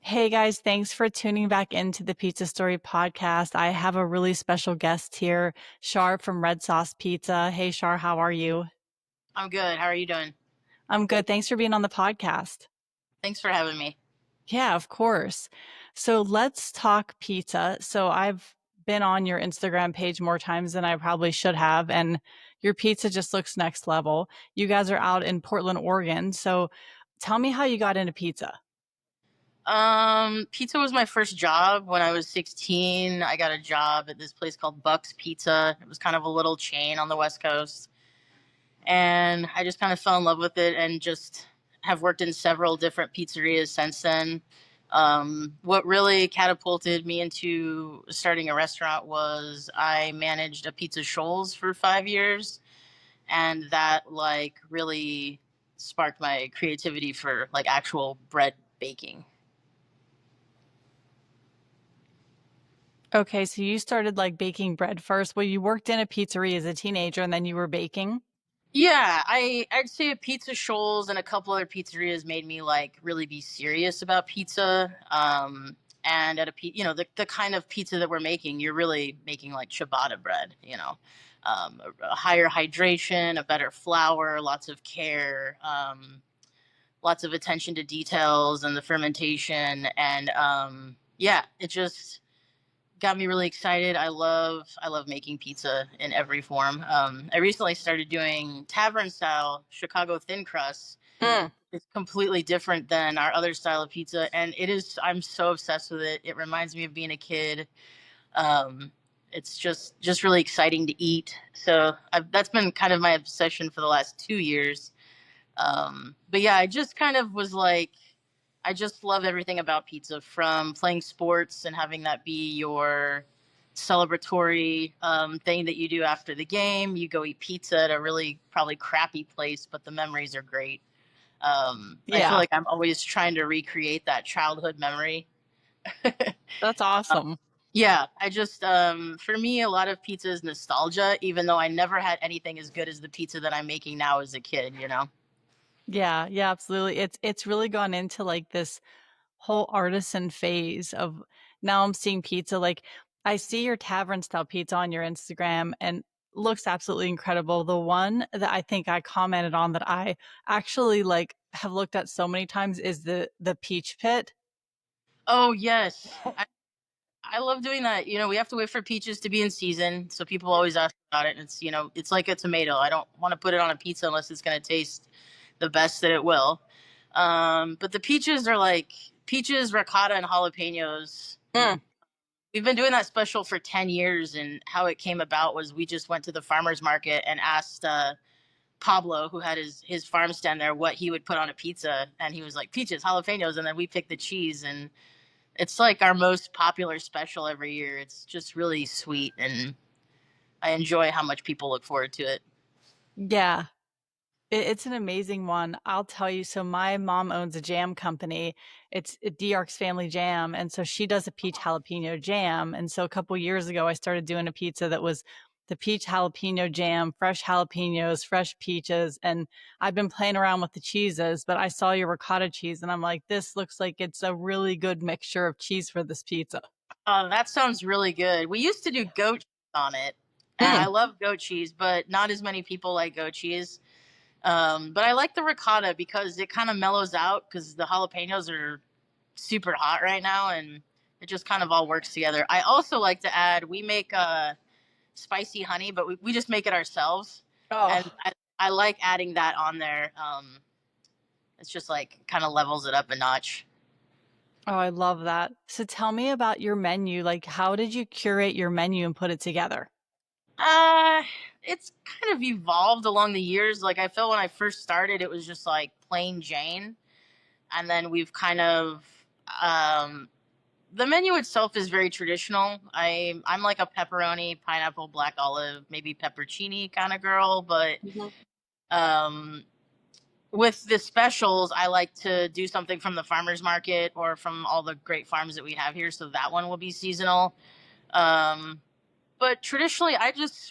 Hey guys, thanks for tuning back into the Pizza Story podcast. I have a really special guest here, Shar from Red Sauce Pizza. Hey Shar, how are you? I'm good. How are you doing? I'm good. Thanks for being on the podcast. Thanks for having me. Yeah, of course. So let's talk pizza. So I've been on your Instagram page more times than I probably should have, and your pizza just looks next level. You guys are out in Portland, Oregon. So tell me how you got into pizza. Pizza was my first job when I was 16. I got a job at this place called Buck's Pizza. It was kind of a little chain on the West Coast. And I just kind of fell in love with it and just have worked in several different pizzerias since then. What really catapulted me into starting a restaurant was I managed a Pizza Scholl's for 5 years, and that like really sparked my creativity for like actual bread baking. Okay, so you started like baking bread first. Well, you worked in a pizzeria as a teenager and then you were baking. Yeah, I'd say a Pizza Shoals and a couple other pizzerias made me like really be serious about pizza. And at the kind of pizza that we're making, you're really making like ciabatta bread. A higher hydration, a better flour, lots of care, lots of attention to details and the fermentation, and yeah, it just got me really excited. I love making pizza in every form. I recently started doing tavern style Chicago thin crust. Mm. It's completely different than our other style of pizza, and it is. I'm so obsessed with it. It reminds me of being a kid. Um, it's just really exciting to eat. So that's been kind of my obsession for the last 2 years. But yeah, I just kind of was like, I just love everything about pizza, from playing sports and having that be your celebratory thing that you do after the game. You go eat pizza at a really probably crappy place, but the memories are great. I feel Yeah, like I'm always trying to recreate that childhood memory. that's awesome. Yeah, for me, a lot of pizza is nostalgia, even though I never had anything as good as the pizza that I'm making now as a kid, you know? Yeah, yeah, absolutely. It's really gone into like this whole artisan phase of now I'm seeing pizza like I see your tavern style pizza on your Instagram and looks absolutely incredible. The one that I think I commented on that I actually like have looked at so many times is the peach pit. Oh, yes. I love doing that. We have to wait for peaches to be in season, so people always ask about it. And it's like a tomato. I don't want to put it on a pizza unless it's going to taste the best that it will. But the peaches are like peaches, ricotta, and jalapenos. Mm. We've been doing that special for 10 years, and how it came about was we just went to the farmer's market and asked Pablo, who had his farm stand there, what he would put on a pizza. And he was like, peaches, jalapenos. And then we picked the cheese, and it's like our most popular special every year. It's just really sweet, and I enjoy how much people look forward to it. Yeah, it's an amazing one. I'll tell you. So my mom owns a jam company. It's Diarc's Family Jam, and so she does a peach jalapeno jam. And so a couple years ago, I started doing a pizza that was the peach jalapeno jam, fresh jalapenos, fresh peaches, and I've been playing around with the cheeses. But I saw your ricotta cheese, and I'm like, this looks like it's a really good mixture of cheese for this pizza. That sounds really good. We used to do goat cheese on it, and Mm. I love goat cheese, but not as many people like goat cheese. But I like the ricotta because it kind of mellows out because the jalapenos are super hot right now, and it just kind of all works together. I also like to add, we make spicy honey, but we just make it ourselves, and Oh. I like adding that on there. It's just like kind of levels it up a notch. Oh, I love that. So tell me about your menu. Like, how did you curate your menu and put it together? Uh, it's kind of evolved along the years. Like I feel when I first started, it was just like plain Jane, and then we've kind of um, the menu itself is very traditional. I'm like a pepperoni, pineapple, black olive, maybe peppercini kind of girl, but um, with the specials, I like to do something from the farmers market or from all the great farms that we have here. So that one will be seasonal. Um, but traditionally,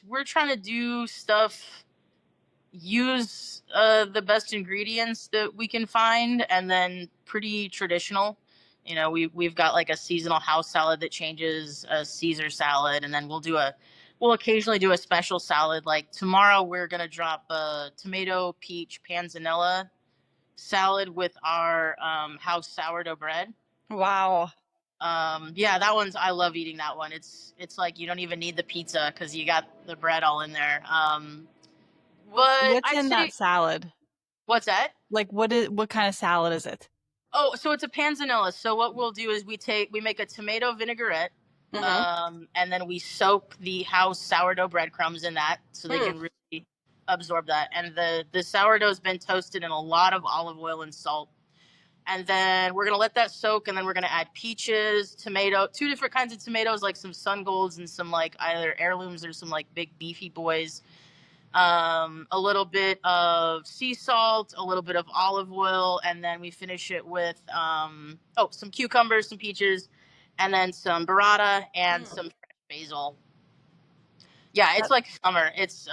we're trying to do stuff, use the best ingredients that we can find, and then pretty traditional. You know, we've got like a seasonal house salad that changes, a Caesar salad, and then we'll occasionally do a special salad. Like tomorrow, we're gonna drop a tomato peach panzanella salad with our house sourdough bread. Wow. Yeah, that one's I love eating that one. It's like you don't even need the pizza because you got the bread all in there. But What's I'd in that say salad? what's that? Like what kind of salad is it? Oh, so it's a panzanella. So what we'll do is we make a tomato vinaigrette, Mhm. and then we soak the house sourdough breadcrumbs in that so they Hmm. can really absorb that. And the sourdough's been toasted in a lot of olive oil and salt. And then we're gonna let that soak, and then we're gonna add peaches, tomato, two different kinds of tomatoes, like some sun golds and some like either heirlooms or some like big beefy boys. A little bit of sea salt, a little bit of olive oil, and then we finish it with some cucumbers, some peaches, and then some burrata and Mm. some fresh basil. Yeah, it's That- like summer. It's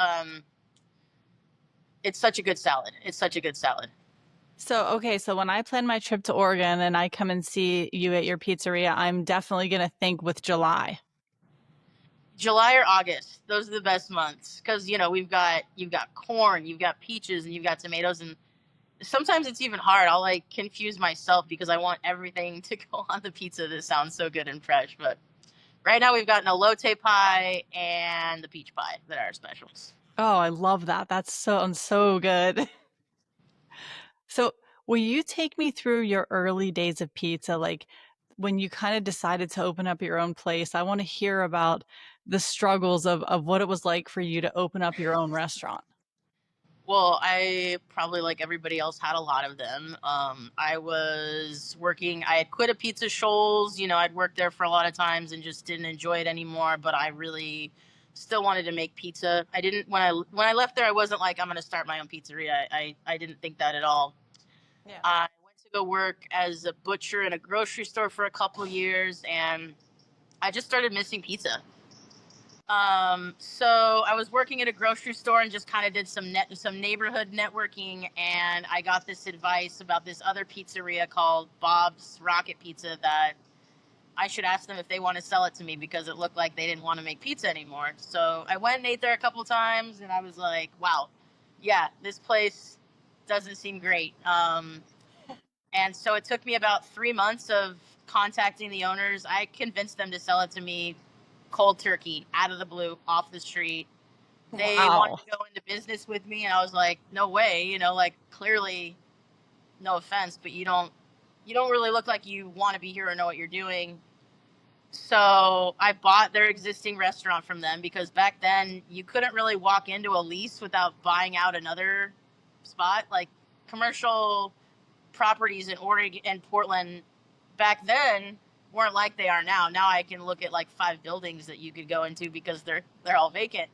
such a good salad. It's such a good salad. So, okay, so when I plan my trip to Oregon and I come and see you at your pizzeria, I'm definitely going to think with July. July or August, those are the best months because you've got corn, you've got peaches, and you've got tomatoes, and sometimes it's even hard. I'll like confuse myself because I want everything to go on the pizza that sounds so good and fresh. But right now we've got an elote pie and the peach pie that are our specials. Oh, I love that. That's so good. So, will you take me through your early days of pizza? Like when you kind of decided to open up your own place, I want to hear about the struggles of what it was like for you to open up your own restaurant. Well, I probably like everybody else had a lot of them. I was working. I had quit a Pizza Scholl's. You know, I'd worked there for a lot of times and just didn't enjoy it anymore. But I really still wanted to make pizza. I didn't when I left there. I wasn't like I'm going to start my own pizzeria. I didn't think that at all. Yeah. I went to go work as a butcher in a grocery store for a couple of years, and I just started missing pizza. So I was working at a grocery store and just kind of did some neighborhood networking, and I got this advice about this other pizzeria called Bob's Rocket Pizza that I should ask them if they want to sell it to me because it looked like they didn't want to make pizza anymore. So I went and ate there a couple times, and I was like, wow, yeah, this place doesn't seem great. And so it took me about 3 months of contacting the owners. I convinced them to sell it to me cold turkey, out of the blue, off the street. They wanted Wow. to go into business with me, and I was like, no way, like clearly, no offense, but you don't really look like you want to be here or know what you're doing. So I bought their existing restaurant from them because back then you couldn't really walk into a lease without buying out another spot. Like commercial properties in Oregon and Portland back then weren't like they are now. Now I can look at like 5 buildings that you could go into because they're all vacant.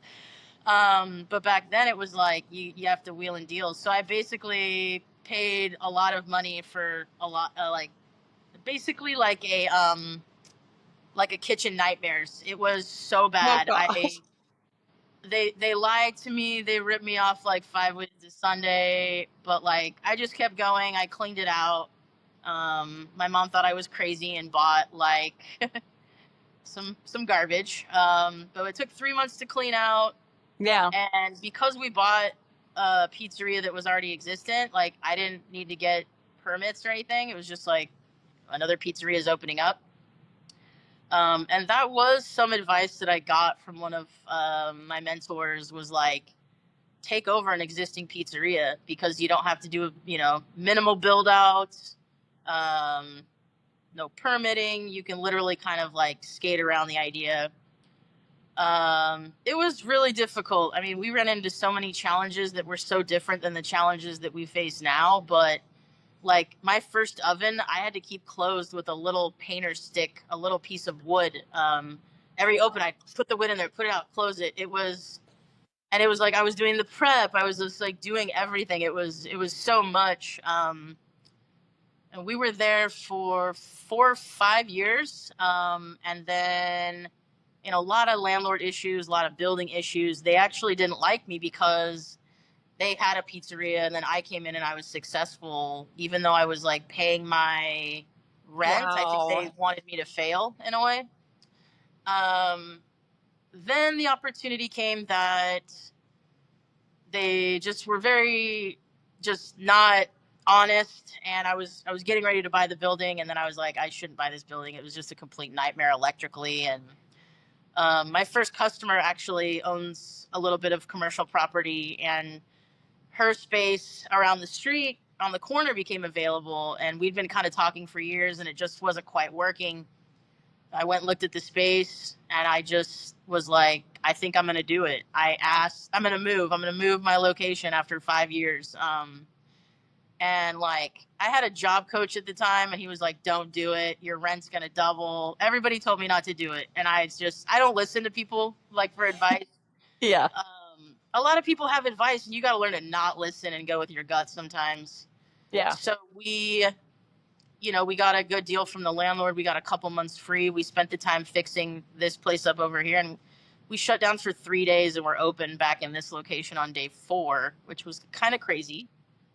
But back then it was like you have to wheel and deal. So I basically paid a lot of money for a lot, like basically like a kitchen nightmares. It was so Oh bad. gosh. They lied to me. They ripped me off like 5 weeks to Sunday, but like I just kept going. I cleaned it out. My mom thought I was crazy and bought like some garbage. But it took 3 months to clean out, Yeah. and because we bought a pizzeria that was already existent, like I didn't need to get permits or anything. It was just like another pizzeria is opening up. And that was some advice that I got from one of my mentors was like, take over an existing pizzeria because you don't have to do, minimal build outs, um, no permitting. You can literally kind of like skate around the idea. It was really difficult. I mean, we ran into so many challenges that were so different than the challenges that we face now, but like my first oven, I had to keep closed with a little painter stick, a little piece of wood. Every open, I put the wood in there, put it out, close it. It was like I was doing the prep. I was just like doing everything. It was so much. And we were there for 4 or 5 years. And then in a lot of landlord issues, a lot of building issues, they actually didn't like me because they had a pizzeria and then I came in and I was successful, even though I was like paying my rent. I think Wow. they wanted me to fail in a way. Um, then the opportunity came that they just were very just not honest, and I was getting ready to buy the building, and then I was like, I shouldn't buy this building. It was just a complete nightmare electrically. And my first customer actually owns a little bit of commercial property, and her space around the street on the corner became available, and we'd been kind of talking for years, and it just wasn't quite working. I went and looked at the space, and I just was like, I think I'm going to do it. I asked, I'm going to move my location after 5 years. And like, I had a job coach at the time, and he was like, don't do it. Your rent's going to double. Everybody told me not to do it. And I don't listen to people like for advice. Yeah. A lot of people have advice, and you got to learn to not listen and go with your gut sometimes. Yeah. So we got a good deal from the landlord. We got a couple months free. We spent the time fixing this place up over here, and we shut down for 3 days, and we're open back in this location on day 4, which was kind of crazy.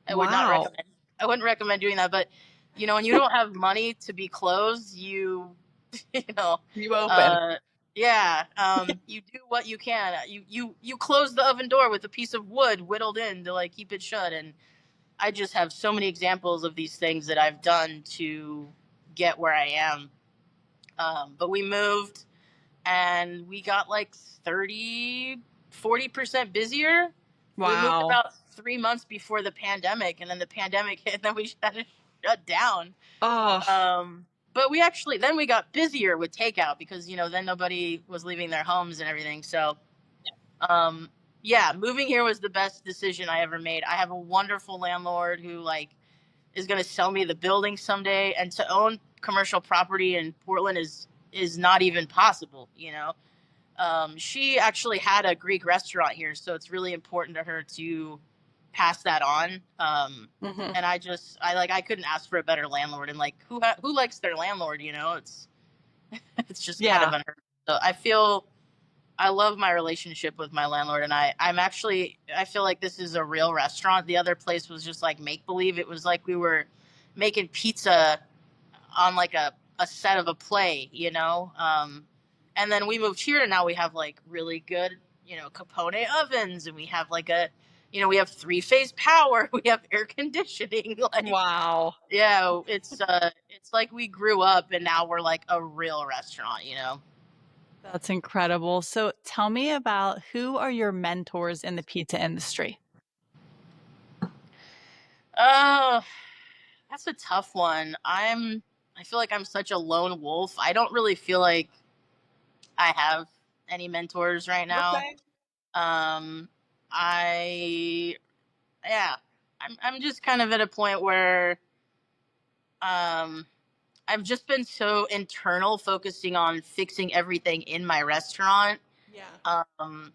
I would not Wow. recommend. I wouldn't recommend doing that. But when you don't have money to be closed, you know, You open. uh, yeah, you do what you can. You close the oven door with a piece of wood whittled in to like keep it shut. And I just have so many examples of these things that I've done to get where I am. But we moved, and we got like 30-40% busier. We moved Wow. about 3 months before the pandemic, and then the pandemic hit, and then we had to shut down. Oh, But then we got busier with takeout because, then nobody was leaving their homes and everything. So, um, yeah, moving here was the best decision I ever made. I have a wonderful landlord who like is going to sell me the building someday, and to own commercial property in Portland is not even possible. She actually had a Greek restaurant here, so it's really important to her to pass that on. hmm. And I couldn't ask for a better landlord. And like, who likes their landlord? It's just kind of Yeah. unheard of. So I love my relationship with my landlord, and I feel like this is a real restaurant. The other place was just like make believe. It was like we were making pizza on like a set of a play. And then we moved here, and now we have like really good Capone ovens, and we have like we have 3-phase power, we have air conditioning. Like, Wow. yeah, it's like we grew up, and now we're like a real restaurant. That's incredible. So tell me about who are your mentors in the pizza industry? Oh, that's a tough one. I feel like I'm such a lone wolf. I don't really feel like I have any mentors right now. Okay. Um, I yeah, I'm just kind of at a point where um I've just been so internal, focusing on fixing everything in my restaurant. Yeah. Um,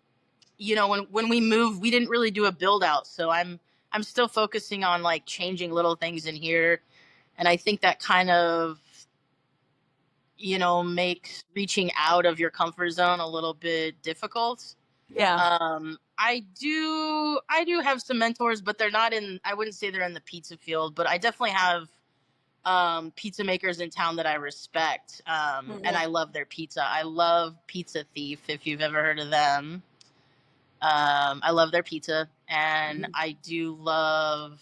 when we moved, we didn't really do a build out, so I'm still focusing on like changing little things in here, and I think that kind of makes reaching out of your comfort zone a little bit difficult. Yeah. I do have some mentors, but they're not in. I wouldn't say they're in the pizza field, but I definitely have pizza makers in town that I respect, and Mhm. I love their pizza. I love Pizza Thief, if you've ever heard of them. I love their pizza, and Mhm. I do love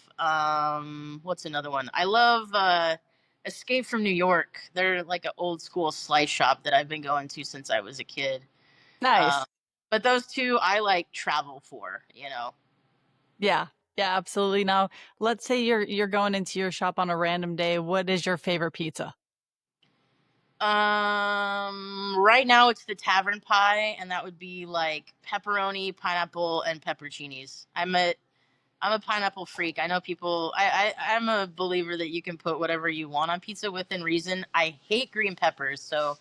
what's another one? I love Escape from New York. They're like an old school slice shop that I've been going to since I was a kid. Um, Nice. but those two I like travel for. Yeah. Yeah, absolutely. Now, let's say you're going into your shop on a random day. What is your favorite pizza? Right now it's the tavern pie, and that would be like pepperoni, pineapple, and pepperoncinis. I'm a pineapple freak. I know people. I'm a believer that you can put whatever you want on pizza within reason. I hate green peppers, so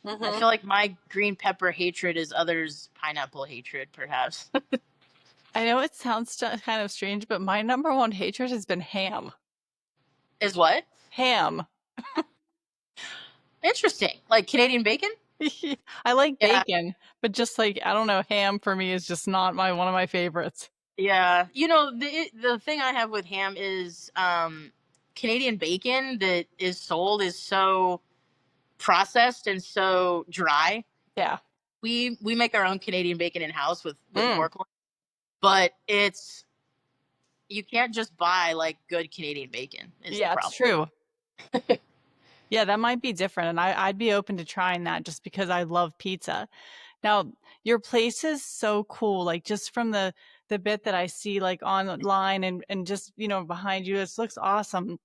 I Mhm. feel like my green pepper hatred is others' pineapple hatred, perhaps. I know it sounds kind of strange, but my number one hatred has been ham. Is what? Ham. Interesting. Like Canadian bacon? I like Yeah, bacon, but just like I don't know, ham for me is just not my one of my favorites. yeah. The thing I have with ham is Canadian bacon that is sold is so processed and so dry. Yeah. We make our own Canadian bacon in house with Mm. pork, but it's you can't just buy like good Canadian bacon is the Yeah, it's problem. true. Yeah, that might be different, and I'd be open to trying that just because I love pizza. Now, your place is so cool, like, just from the bit that I see, like, online and just, behind you, this looks awesome.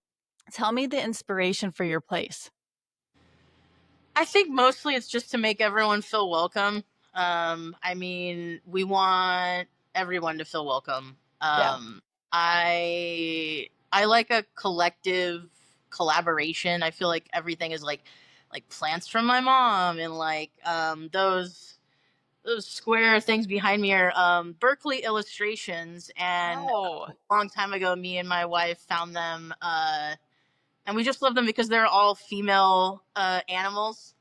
Tell me the inspiration for your place. I think mostly it's just to make everyone feel welcome. I mean, we want everyone to feel welcome. Yeah. I like a collective collaboration. I feel like everything is like plants from my mom and like those square things behind me are Berkeley illustrations. And Oh. a long time ago, me and my wife found them, and we just love them because they're all female animals.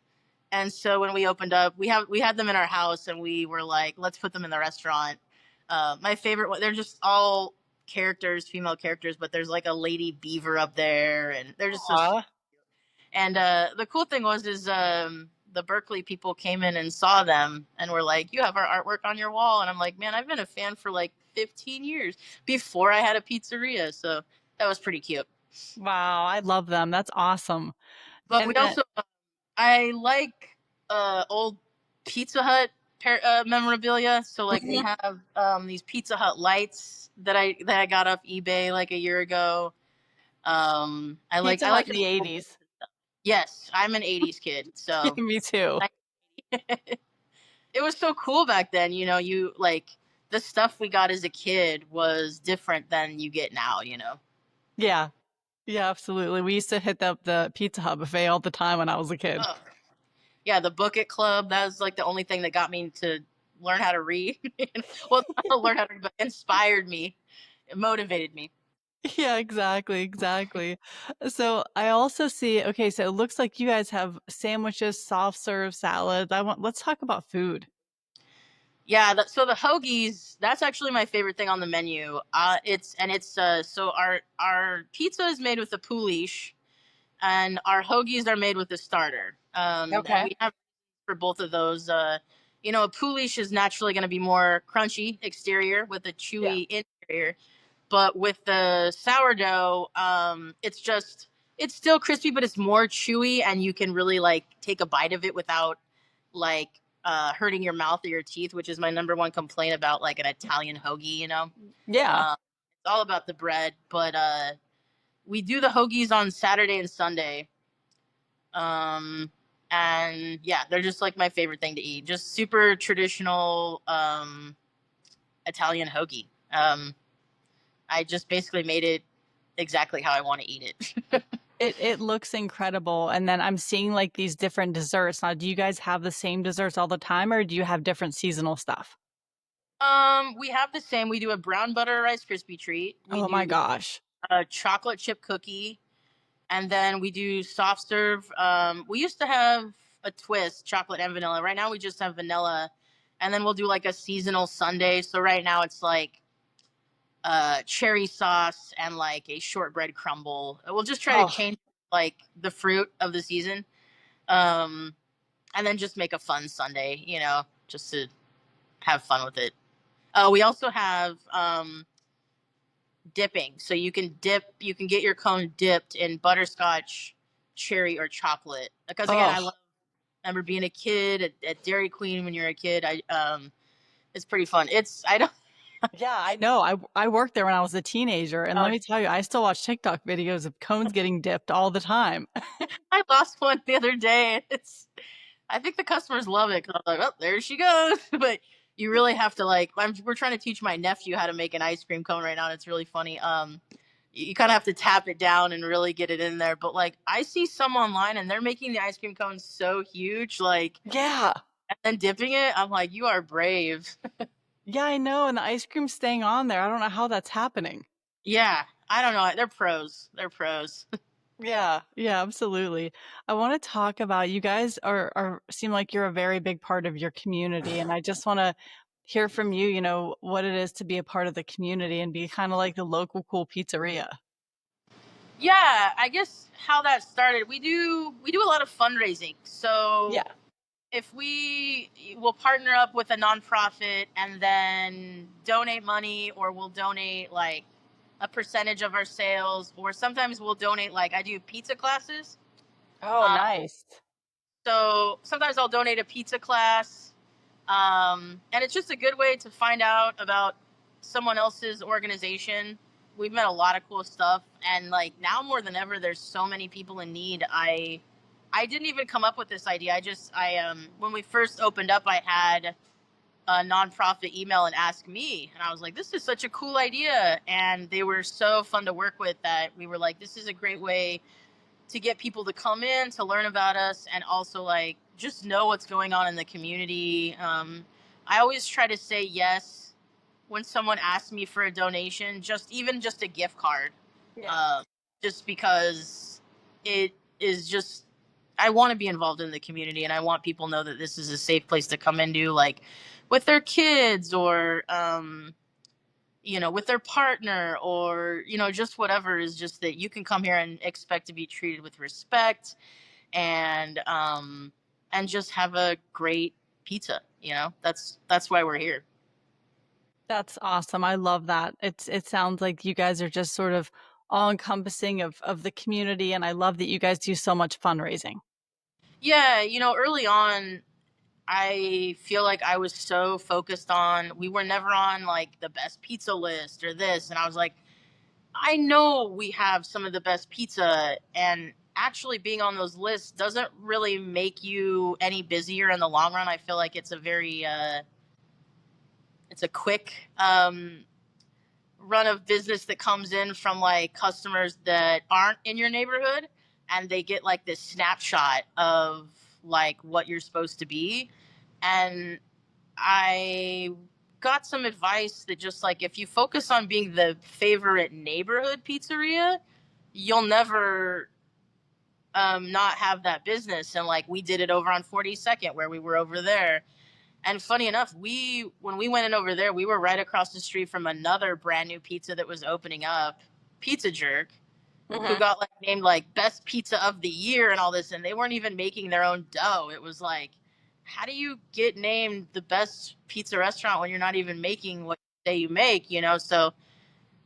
And so when we opened up, we had them in our house, and we were like, let's put them in the restaurant. My favorite one, they're just all characters, female characters, but there's like a lady beaver up there, and they're just so. Aw. And the cool thing was is the Berkeley people came in and saw them and were like, "You have our artwork on your wall." And I'm like, "Man, I've been a fan for like 15 years before I had a pizzeria." So that was pretty cute. Wow, I love them. That's awesome. But And we then also I like old Pizza Hut memorabilia. So like we Mhm. have these Pizza Hut lights that I got off eBay like a year ago. Pizza I Hut like in the the old, '80s. yes, I'm an '80s kid, so Me too. it was so cool back then. You know, you like the stuff we got as a kid was different than you get now. You know. Yeah. Yeah, absolutely. We used to hit the Pizza Hut buffet all the time when I was a kid. Oh. Yeah, the Book It Club. That was like the only thing that got me to learn how to read. Well, not to learn how to read, but inspired me, it motivated me. Yeah, exactly, exactly. So I also see, okay, so it looks like you guys have sandwiches, soft serve salads. Let's talk about food. Yeah, so the hoagies, that's actually my favorite thing on the menu. So our pizza is made with a pouliche, and our hoagies are made with a starter. And Okay. we have for both of those. A pouliche is naturally going to be more crunchy exterior with a Yeah. chewy interior, but with the sourdough, it's still crispy, but it's more chewy, and you can really like take a bite of it without like hurting your mouth or your teeth, which is my number one complaint about like an Italian hoagie. Yeah. Uh, it's all about the bread, but we do the hoagies on Saturday and Sunday. Um, and yeah, they're just like my favorite thing to eat. Just super traditional Italian hoagie. I just basically made it exactly how I want to eat it. It looks incredible. And then I'm seeing like these different desserts. Now, do you guys have the same desserts all the time or do you have different seasonal stuff? We have the same. We do a brown butter Rice Krispie treat. We Oh my do gosh. a chocolate chip cookie, and then we do soft serve. We used to have a twist, chocolate and vanilla. Right now we just have vanilla, and then we'll do like a seasonal sundae. So right now it's like cherry sauce and like a shortbread crumble. We'll just try to Oh, change like the fruit of the season. Um, and then just make a fun sundae, just to have fun with it. We also have dipping, so you can get your cone dipped in butterscotch, cherry, or chocolate. Because again, oh. I remember being a kid at Dairy Queen when you're a kid. It's pretty fun. It's I don't. Yeah, I know. I worked there when I was a teenager, and let Uh, me tell you, I still watch TikTok videos of cones getting dipped all the time. I lost one the other day. And I think the customers love it because I'm like, oh, there she goes. But you really have to like. We're trying to teach my nephew how to make an ice cream cone right now, and it's really funny. You kind of have to tap it down and really get it in there. But like, I see some online, and they're making the ice cream cones so huge, like, Yeah. and then dipping it. I'm like, you are brave. Yeah, I know, and the ice cream's staying on there. I don't know how that's happening. Yeah, I don't know. They're pros. They're pros. Yeah, yeah, absolutely. I want to talk about you guys are seem like you're a very big part of your community, and I just want to hear from you, what it is to be a part of the community and be kind of like the local cool pizzeria. Yeah, I guess how that started, we do a lot of fundraising. So Yeah. if we will partner up with a nonprofit and then donate money, or we'll donate like a percentage of our sales, or sometimes we'll donate, like I do pizza classes. Oh, uh, nice. so sometimes I'll donate a pizza class. And it's just a good way to find out about someone else's organization. We've met a lot of cool stuff, and like now more than ever, there's so many people in need. I didn't even come up with this idea. I when we first opened up, I had a nonprofit email and ask me, and I was like, this is such a cool idea, and they were so fun to work with that we were like, this is a great way to get people to come in to learn about us, and also like just know what's going on in the community. I always try to say yes when someone asks me for a donation, just even just a gift card, Yeah. uh, just because it is just, I want to be involved in the community, and I want people to know that this is a safe place to come into, like with their kids, or with their partner, or just whatever, is just that you can come here and expect to be treated with respect, and just have a great pizza. That's why we're here. That's awesome. I love that. It sounds like you guys are just sort of all encompassing of the community, and I love that you guys do so much fundraising. Yeah, early on, I feel like I was so focused on, we were never on like the best pizza list or this, and I was like, I know we have some of the best pizza, and actually being on those lists doesn't really make you any busier in the long run. I feel like it's a quick run of business that comes in from like customers that aren't in your neighborhood, and they get like this snapshot of like what you're supposed to be. And I got some advice that just like, if you focus on being the favorite neighborhood pizzeria, you'll never not have that business. And like we did it over on 42nd, where we were over there. And funny enough, we when we went in over there, we were right across the street from another brand new pizza that was opening up, Pizza Jerk, who Mhm. got like named like best pizza of the year and all this, and they weren't even making their own dough. It was like, how do you get named the best pizza restaurant when you're not even making what you say you make? So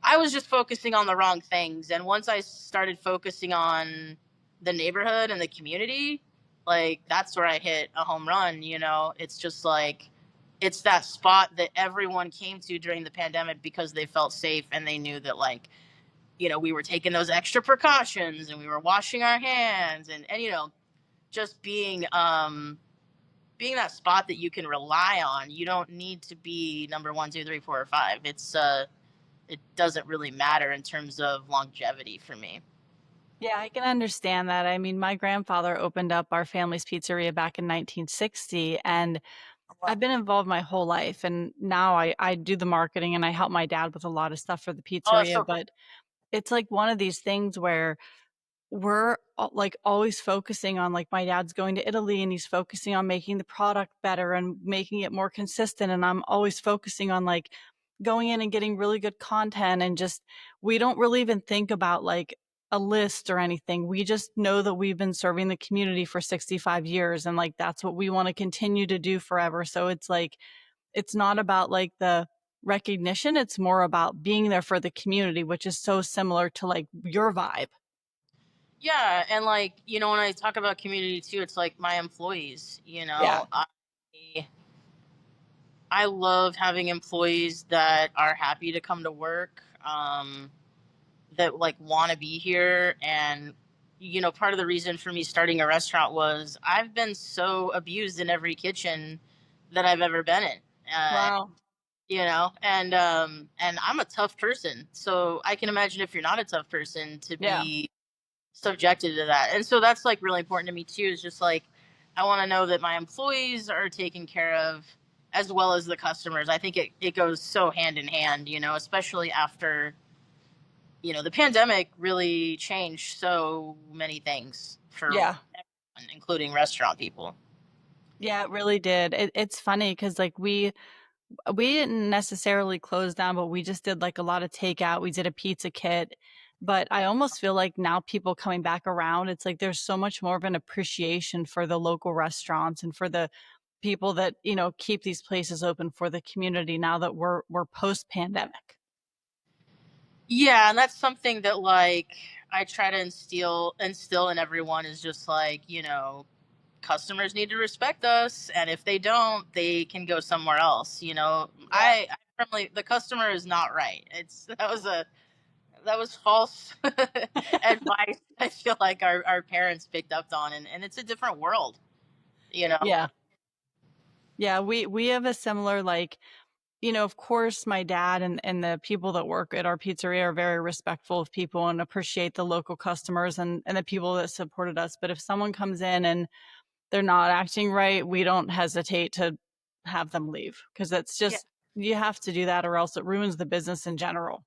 I was just focusing on the wrong things. And once I started focusing on the neighborhood and the community, like that's where I hit a home run. It's just like, it's that spot that everyone came to during the pandemic because they felt safe, and they knew that like, we were taking those extra precautions, and we were washing our hands, and just being that spot that you can rely on. You don't need to be number one, two, three, four, or five. It doesn't really matter in terms of longevity for me. Yeah, I can understand that. I mean, my grandfather opened up our family's pizzeria back in 1960, and I've been involved my whole life. And now I do the marketing and I help my dad with a lot of stuff for the Oh, that's pizzeria. so cool. But it's like one of these things where we're like always focusing on, like, my dad's going to Italy and he's focusing on making the product better and making it more consistent, and I'm always focusing on like going in and getting really good content, and just we don't really even think about like a list or anything. We just know that we've been serving the community for 65 years, and like that's what we want to continue to do forever. So it's like it's not about like the recognition, it's more about being there for the community, which is so similar to like your vibe. Yeah, and like, when I talk about community too, it's like my employees. Yeah. I love having employees that are happy to come to work, that like want to be here. And part of the reason for me starting a restaurant was I've been so abused in every kitchen that I've ever been in. Uh, Wow. and I'm a tough person, so I can imagine if you're not a tough person to Yeah. be subjected to that. And so that's like really important to me too, is just like, I want to know that my employees are taken care of, as well as the customers. I think it goes so hand in hand, especially after the pandemic really changed so many things for Yeah. everyone, including restaurant people. Yeah, it really did. It's funny because like we didn't necessarily close down, but we just did like a lot of takeout. We did a pizza kit, But I almost feel like now people coming back around, it's like there's so much more of an appreciation for the local restaurants and for the people that, keep these places open for the community now that we're post pandemic. Yeah, and that's something that like I try to instill in everyone is just like, customers need to respect us, and if they don't, they can go somewhere else. Yeah. I firmly, the customer is not right. It's that was false advice. I feel like our parents picked up on, and it's a different world, you know. Yeah. Yeah, we have a similar like, of course my dad and the people that work at our pizzeria are very respectful of people and appreciate the local customers and the people that supported us. But if someone comes in and they're not acting right, we don't hesitate to have them leave because it's Yeah, just you have to do that or else it ruins the business in general.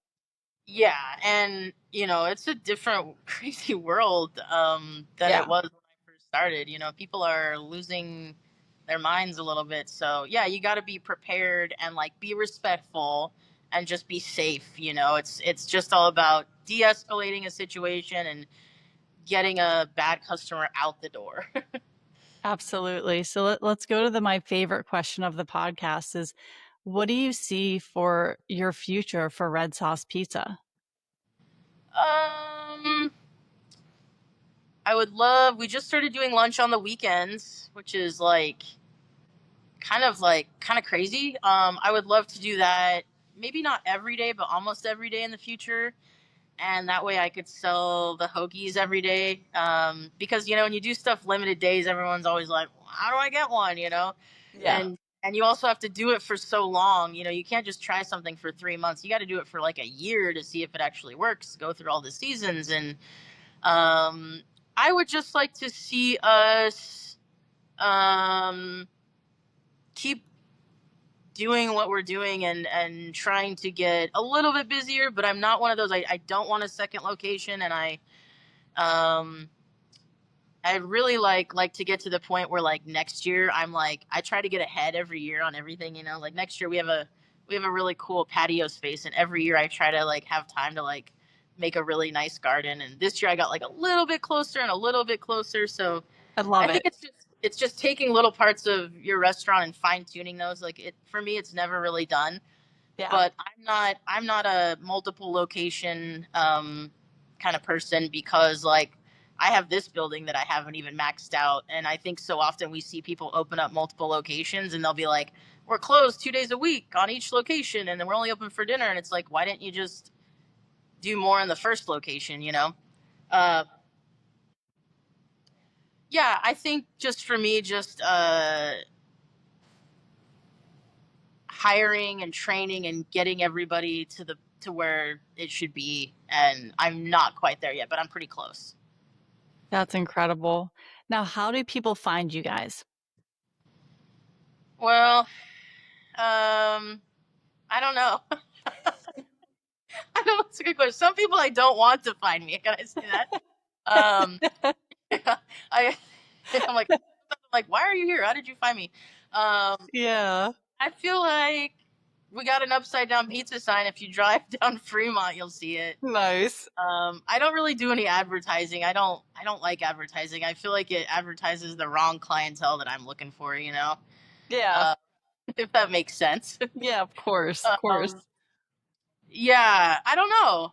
yeah, and it's a different crazy world than it Yeah, was when I first started. People are losing their minds a little bit. So yeah, you got to be prepared and like be respectful and just be safe. It's just all about de-escalating a situation and getting a bad customer out the door. absolutely. So let's go to my favorite question of the podcast is what do you see for your future for Red Sauce Pizza? um I would love, we just started doing lunch on the weekends, which is kind of crazy. I would love to do that, maybe not every day, but almost every day in the future. And that way I could sell the hoagies every day. Because when you do stuff limited days, everyone's always like, "Well, how do I get one?" Yeah. And you also have to do it for so long. You can't just try something for 3 months. You got to do it for like a year to see if it actually works. Go through all the seasons, and um, I would just like to see us um, keep doing what we're doing and trying to get a little bit busier. But I'm not one of those. I don't want a second location, and um I really like to get to the point where like next year I'm like I try to get ahead every year on everything. Like next year we have a really cool patio space, and every year I try to like have time to like make a really nice garden. And this year I got like a little bit closer and a little bit closer. So I I love think it. it's just taking little parts of your restaurant and fine tuning those. Like it for me, it's never really done. Yeah. But I'm not a multiple location kind of person, because like I have this building that I haven't even maxed out, and I think so often we see people open up multiple locations and they'll be like, we're closed 2 days a week on each location, and then we're only open for dinner, and it's like, why didn't you just do more in the first location? uh yeah, I think just for me, just hiring and training and getting everybody to where it should be, and I'm not quite there yet, but I'm pretty close. That's incredible. Now, how do people find you guys? Well, I don't know. I know it's a good question. Some people I don't want to find me. Can I say that? Um, I I'm like, why are you here? How did you find me? Um, Yeah. I feel like we got an upside down pizza sign. If you drive down Fremont, you'll see it. Nice. I don't really do any advertising. I don't like advertising. I feel like it advertises the wrong clientele that I'm looking for, Yeah. uh, if that makes sense. Yeah, of course. Of course. um, yeah, I don't know.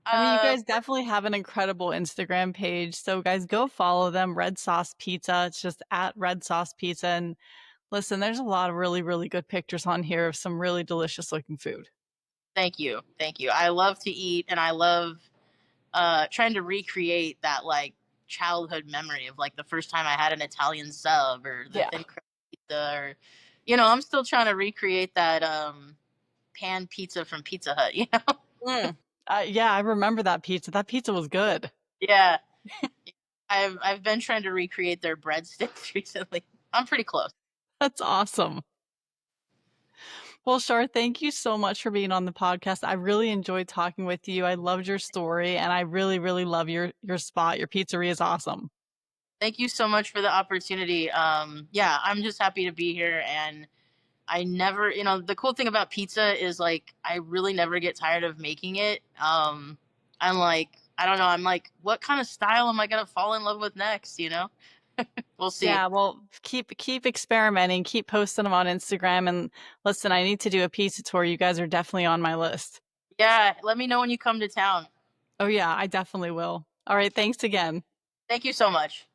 I mean, you Uh, guys definitely have an incredible Instagram page. So, guys, go follow them, Red Sauce Pizza. It's just at Red Sauce Pizza. And listen, there's a lot of really, really good pictures on here of some really delicious looking food. Thank you, thank you. I love to eat, and I love trying to recreate that like childhood memory of like the first time I had an Italian sub or the Yeah. thin crust pizza, or I'm still trying to recreate that pan pizza from Pizza Hut. Mm. Yeah, I remember that pizza. That pizza was good. Yeah, I've been trying to recreate their breadsticks recently. I'm pretty close. That's awesome. Well, Shar, thank you so much for being on the podcast. I really enjoyed talking with you. I loved your story, and I really, really love your spot. Your pizzeria is awesome. Thank you so much for the opportunity. Yeah, I'm just happy to be here, and I never, the cool thing about pizza is like I really never get tired of making it. I'm like I don't know. I'm like, what kind of style am I gonna fall in love with next? You know, we'll see. Yeah, well, keep experimenting, keep posting them on Instagram, and listen, I need to do a pizza tour. You guys are definitely on my list. Yeah, let me know when you come to town. Oh yeah, I definitely will. All right, thanks again. Thank you so much.